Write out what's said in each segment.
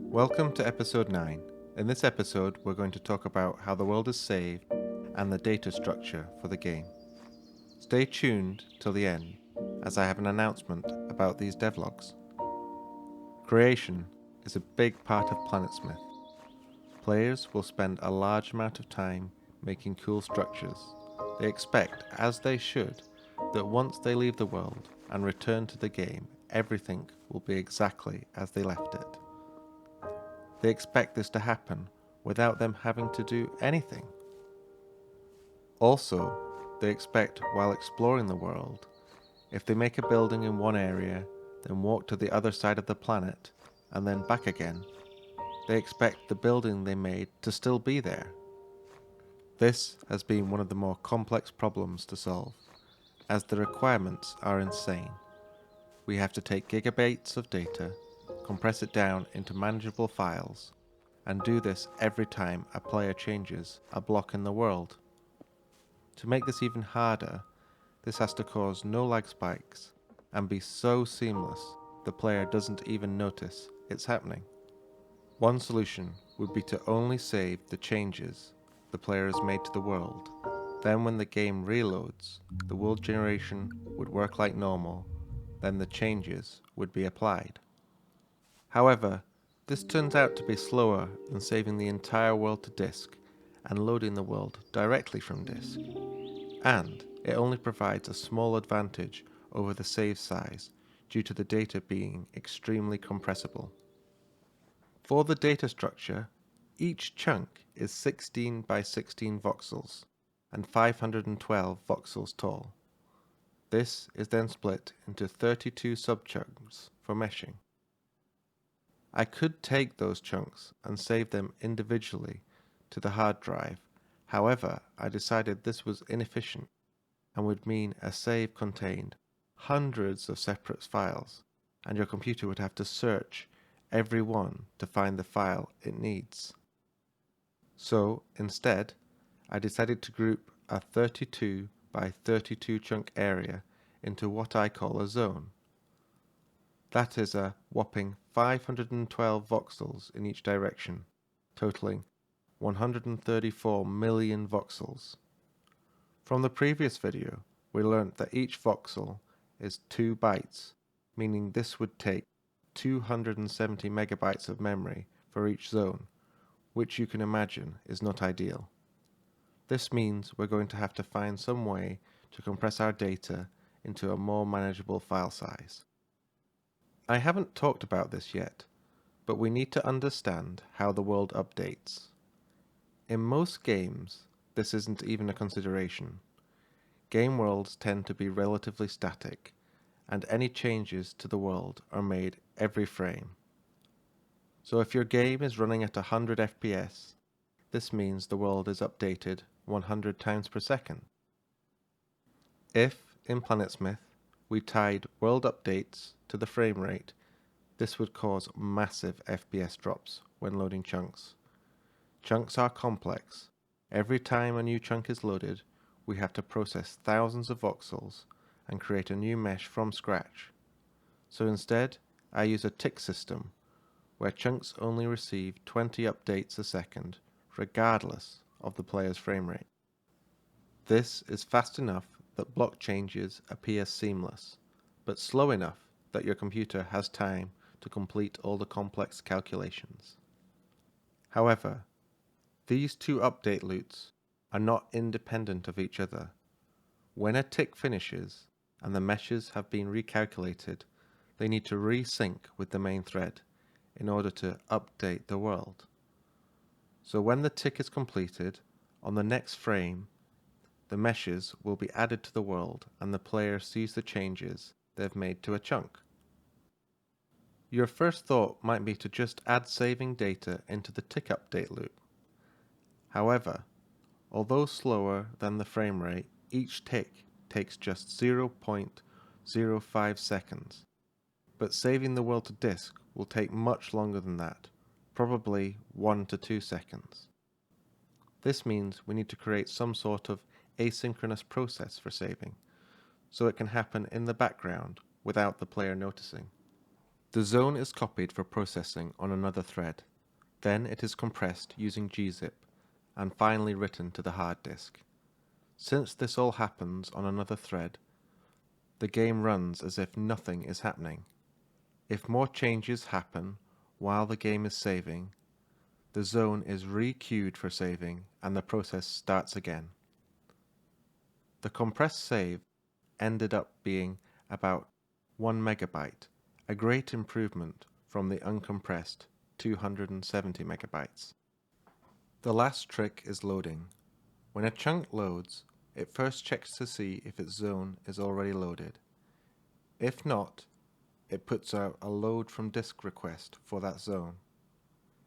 Welcome to episode 9. In this episode, we're going to talk about how the world is saved and the data structure for the game. Stay tuned till the end, as I have an announcement about these devlogs. Creation is a big part of PlanetSmith. Players will spend a large amount of time making cool structures. They expect, as they should, that once they leave the world and return to the game, everything will be exactly as they left it. They expect this to happen without them having to do anything. Also, they expect while exploring the world, if they make a building in one area, then walk to the other side of the planet, and then back again, they expect the building they made to still be there. This has been one of the more complex problems to solve, as the requirements are insane. We have to take gigabytes of data, compress it down into manageable files, and do this every time a player changes a block in the world. To make this even harder, this has to cause no lag spikes and be so seamless the player doesn't even notice it's happening. One solution would be to only save the changes the player has made to the world. Then when the game reloads, the world generation would work like normal, then the changes would be applied. However, this turns out to be slower than saving the entire world to disk and loading the world directly from disk. And it only provides a small advantage over the save size due to the data being extremely compressible. For the data structure, each chunk is 16 by 16 voxels and 512 voxels tall. This is then split into 32 subchunks for meshing. I could take those chunks and save them individually to the hard drive. However, I decided this was inefficient and would mean a save contained hundreds of separate files, and your computer would have to search every one to find the file it needs. So instead, I decided to group a 32 by 32 chunk area into what I call a zone. That is a whopping 512 voxels in each direction, totaling 134 million voxels. From the previous video, we learnt that each voxel is 2 bytes, meaning this would take 270 megabytes of memory for each zone, which you can imagine is not ideal. This means we're going to have to find some way to compress our data into a more manageable file size. I haven't talked about this yet, but we need to understand how the world updates. In most games, this isn't even a consideration. Game worlds tend to be relatively static, and any changes to the world are made every frame. So if your game is running at 100 FPS, this means the world is updated 100 times per second. If, in PlanetSmith, we tied world updates to the frame rate, this would cause massive FPS drops when loading chunks. Chunks are complex. Every time a new chunk is loaded, we have to process thousands of voxels and create a new mesh from scratch. So instead, I use a tick system, where chunks only receive 20 updates a second, regardless of the player's frame rate. This is fast enough that block changes appear seamless, but slow enough that your computer has time to complete all the complex calculations. However, these two update loops are not independent of each other. When a tick finishes and the meshes have been recalculated, they need to resync with the main thread in order to update the world. So when the tick is completed, on the next frame, the meshes will be added to the world and the player sees the changes they've made to a chunk. Your first thought might be to just add saving data into the tick update loop. However, although slower than the frame rate, each tick takes just 0.05 seconds. But saving the world to disk will take much longer than that, probably 1 to 2 seconds. This means we need to create some sort of asynchronous process for saving, so it can happen in the background without the player noticing. The zone is copied for processing on another thread. Then it is compressed using gzip and finally written to the hard disk. Since this all happens on another thread, the game runs as if nothing is happening. If more changes happen while the game is saving, the zone is re-queued for saving and the process starts again. The compressed save ended up being about 1 megabyte, a great improvement from the uncompressed 270 megabytes. The last trick is loading. When a chunk loads, it first checks to see if its zone is already loaded. If not, it puts out a load from disk request for that zone.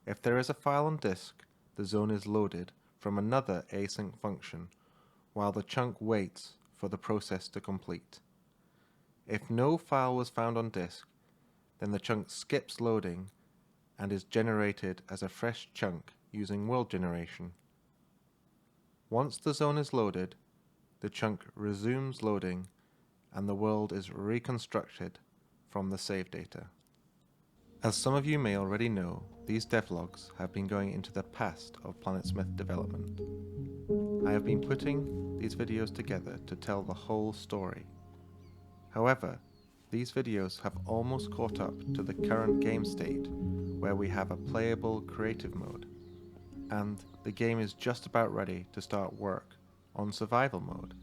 If there is a file on disk, the zone is loaded from another async function while the chunk waits for the process to complete. If no file was found on disk, then the chunk skips loading and is generated as a fresh chunk using world generation. Once the zone is loaded, the chunk resumes loading and the world is reconstructed from the save data. As some of you may already know, these devlogs have been going into the past of PlanetSmith development. I have been putting these videos together to tell the whole story. However, these videos have almost caught up to the current game state where we have a playable creative mode, and the game is just about ready to start work on survival mode.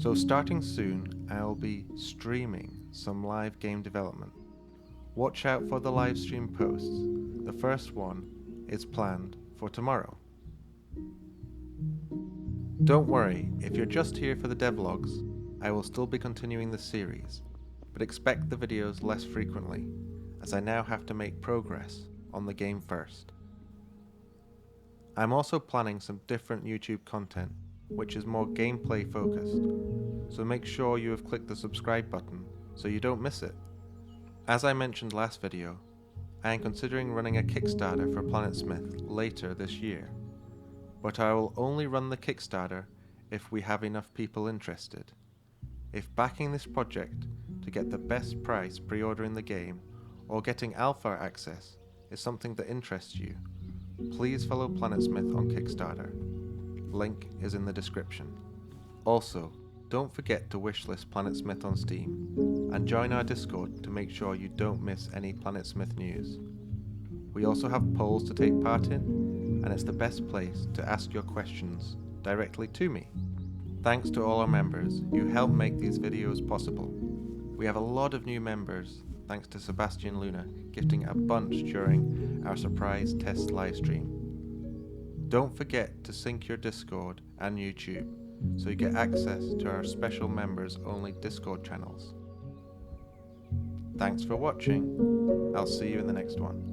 So starting soon, I'll be streaming some live game development. Watch out for the live stream posts. The first one is planned for tomorrow. Don't worry, if you're just here for the devlogs, I will still be continuing the series, but expect the videos less frequently, as I now have to make progress on the game first. I'm also planning some different YouTube content, which is more gameplay focused, so make sure you have clicked the subscribe button so you don't miss it. As I mentioned last video, I am considering running a Kickstarter for PlanetSmith later this year, but I will only run the Kickstarter if we have enough people interested. If backing this project to get the best price pre-ordering the game or getting alpha access is something that interests you, please follow PlanetSmith on Kickstarter. Link is in the description. Also, don't forget to wishlist PlanetSmith on Steam and join our Discord to make sure you don't miss any PlanetSmith news. We also have polls to take part in, and it's the best place to ask your questions directly to me. Thanks to all our members, you help make these videos possible. We have a lot of new members thanks to Sebastian Luna gifting a bunch during our surprise test livestream. Don't forget to sync your Discord and YouTube so you get access to our special members only Discord channels. Thanks for watching. I'll see you in the next one.